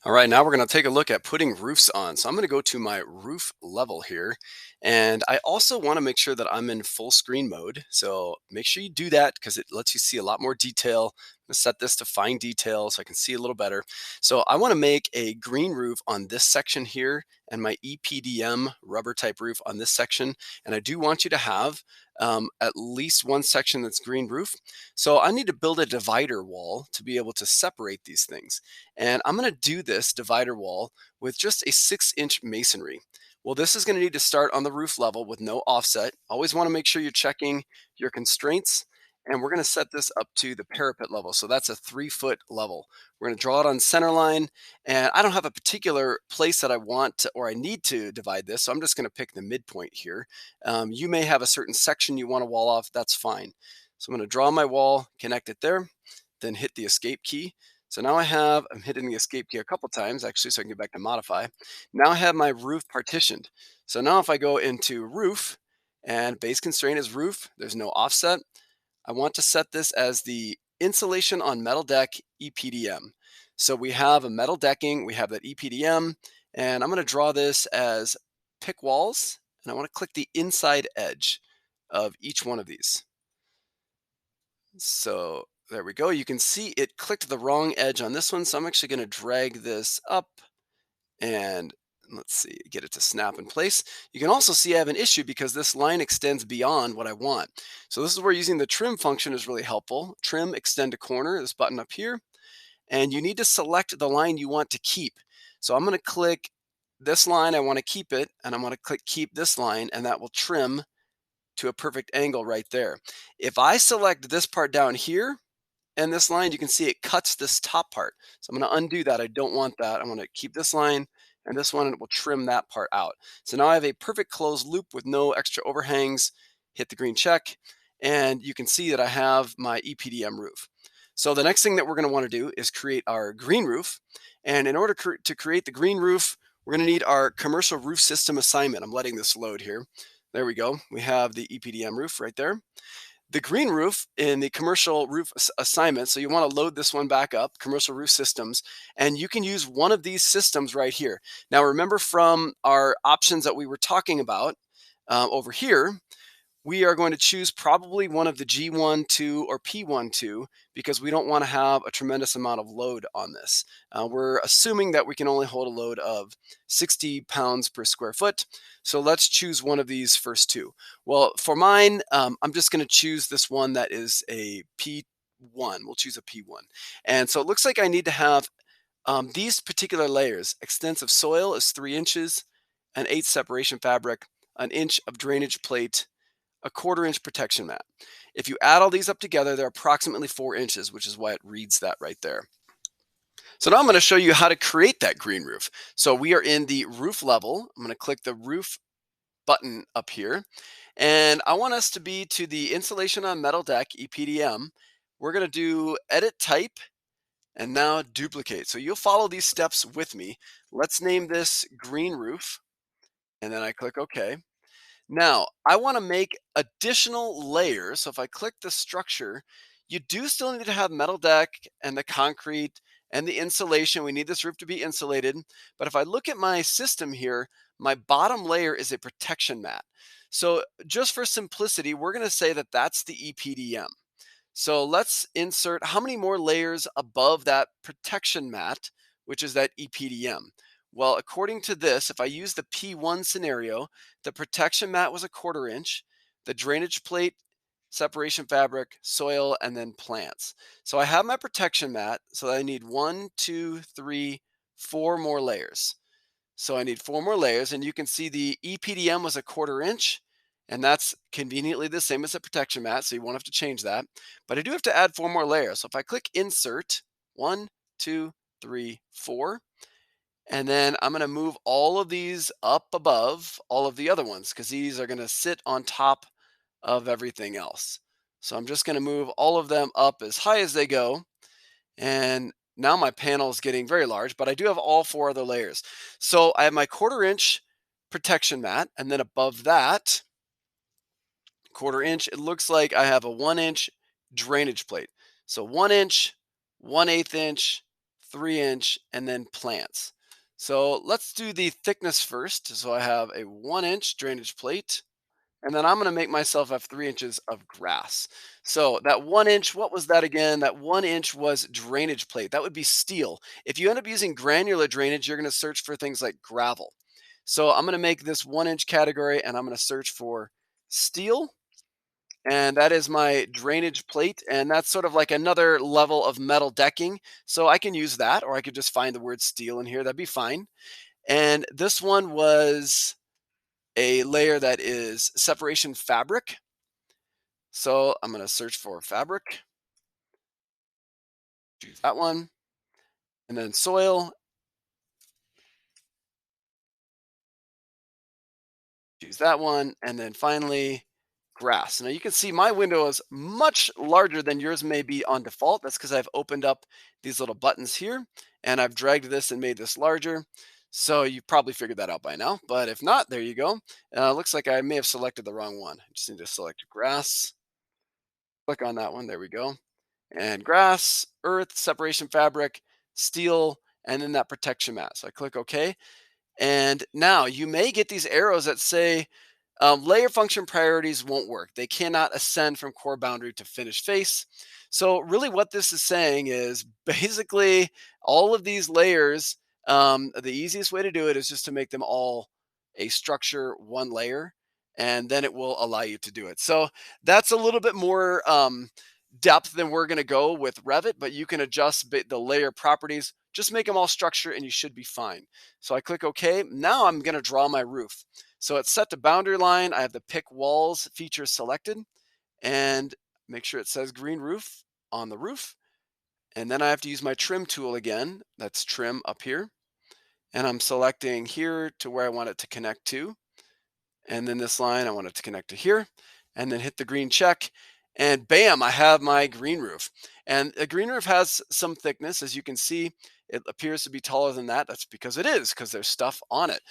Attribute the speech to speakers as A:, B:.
A: All right, now we're going to take a look at putting roofs on. So I'm going to go to my roof level here. And I also want to make sure that I'm in full screen mode. So make sure you do that because it lets you see a lot more detail. I'm going to set this to fine detail so I can see a little better. So I want to make a green roof on this section here and my EPDM rubber type roof on this section. And I do want you to have at least one section that's green roof. So I need to build a divider wall to be able to separate these things. And I'm going to do this divider wall with just a 6-inch masonry. Well, this is going to need to start on the roof level with no offset. Always want to make sure you're checking your constraints. And we're going to set this up to the parapet level. So that's a 3-foot level. We're going to draw it on center line. And I don't have a particular place that I want to, or I need to divide this. So I'm just going to pick the midpoint here. You may have a certain section you want to wall off. That's fine. So I'm going to draw my wall, connect it there, then hit the escape key. So now I'm hitting the escape key a couple times actually, so I can get back to modify. Now I have my roof partitioned. So now if I go into roof and base constraint is roof, there's no offset. I want to set this as the insulation on metal deck EPDM. So we have a metal decking, we have that EPDM, and I'm going to draw this as pick walls, and I want to click the inside edge of each one of these. So there we go. You can see it clicked the wrong edge on this one. So I'm actually going to drag this up and let's see, get it to snap in place. You can also see I have an issue because this line extends beyond what I want. So this is where using the trim function is really helpful. Trim, extend to corner, this button up here. And you need to select the line you want to keep. So I'm going to click this line. I want to keep it. And I'm going to click keep this line, and that will trim to a perfect angle right there. If I select this part down here and this line, you can see it cuts this top part. So I'm going to undo that. I don't want that. I want to keep this line and this one, and it will trim that part out. So now I have a perfect closed loop with no extra overhangs. Hit the green check, and you can see that I have my EPDM roof. So the next thing that we're going to want to do is create our green roof. And in order to create the green roof, we're going to need our commercial roof system assignment. I'm letting this load here. There we go. We have the EPDM roof right there. The green roof in the commercial roof assignment, so you want to load this one back up, commercial roof systems, and you can use one of these systems right here. Now remember from our options that we were talking about over here, we are going to choose probably one of the G1, 2, or P1, 2 because we don't want to have a tremendous amount of load on this. We're assuming that we can only hold a load of 60 pounds per square foot. So let's choose one of these first two. Well, for mine, I'm just going to choose this one that is a P1. We'll choose a P1. And so it looks like I need to have these particular layers. Extensive soil is 3 inches, an 1/8 separation fabric, an inch of drainage plate, a 1/4 inch protection mat. If you add all these up together, they're approximately 4 inches, which is why it reads that right there. So now I'm going to show you how to create that green roof. So we are in the roof level. I'm going to click the roof button up here. And I want us to be to the insulation on metal deck, EPDM. We're going to do edit type and now duplicate. So you'll follow these steps with me. Let's name this green roof. And then I click OK. Now, I want to make additional layers. So if I click the structure, you do still need to have metal deck and the concrete and the insulation. We need this roof to be insulated. But if I look at my system here, my bottom layer is a protection mat. So just for simplicity, we're going to say that that's the EPDM. So let's insert how many more layers above that protection mat, which is that EPDM. Well, according to this, if I use the P1 scenario, the protection mat was a 1/4 inch, the drainage plate, separation fabric, soil, and then plants. So I have my protection mat, so I need 1, 2, 3, 4 more layers. So I need 4 more layers, and you can see the EPDM was a 1/4 inch, and that's conveniently the same as a protection mat, so you won't have to change that. But I do have to add 4 more layers. So if I click insert, 1, 2, 3, 4, and then I'm going to move all of these up above all of the other ones because these are going to sit on top of everything else. So I'm just going to move all of them up as high as they go. And now my panel is getting very large, but I do have all 4 other layers. So I have my 1/4 inch protection mat, and then above that 1/4 inch, it looks like I have a 1 inch drainage plate. So 1 inch, 1/8 inch, 3 inch, and then plants. So let's do the thickness first. So I have a 1 inch drainage plate, and then I'm going to make myself have 3 inches of grass. So that 1 inch, what was that again? That 1 inch was drainage plate. That would be steel. If you end up using granular drainage, you're going to search for things like gravel. So I'm going to make this 1 inch category, and I'm going to search for steel. And that is my drainage plate. And that's sort of like another level of metal decking. So I can use that, or I could just find the word steel in here. That'd be fine. And this one was a layer that is separation fabric. So I'm going to search for fabric, choose that one, and then soil, choose that one, and then finally grass. Now you can see my window is much larger than yours may be on default. That's because I've opened up these little buttons here, and I've dragged this and made this larger. So you probably figured that out by now, but if not, there you go. Looks like I may have selected the wrong one. I just need to select grass, click on that one, there we go. And grass, earth, separation fabric, steel, and then that protection mat. So I click OK. And now you may get these arrows that say layer function priorities won't work. They cannot ascend from core boundary to finished face. So really what this is saying is basically all of these layers, the easiest way to do it is just to make them all a structure, one layer, and then it will allow you to do it. So that's a little bit more depth than we're going to go with Revit, but you can adjust the layer properties. Just make them all structure and you should be fine. So I click OK. Now I'm going to draw my roof. So it's set to boundary line. I have the pick walls feature selected, and make sure it says green roof on the roof. And then I have to use my trim tool again. That's trim up here. And I'm selecting here to where I want it to connect to. And then this line, I want it to connect to here, and then hit the green check. And bam, I have my green roof. And a green roof has some thickness. As you can see, it appears to be taller than that. That's because it is, because there's stuff on it.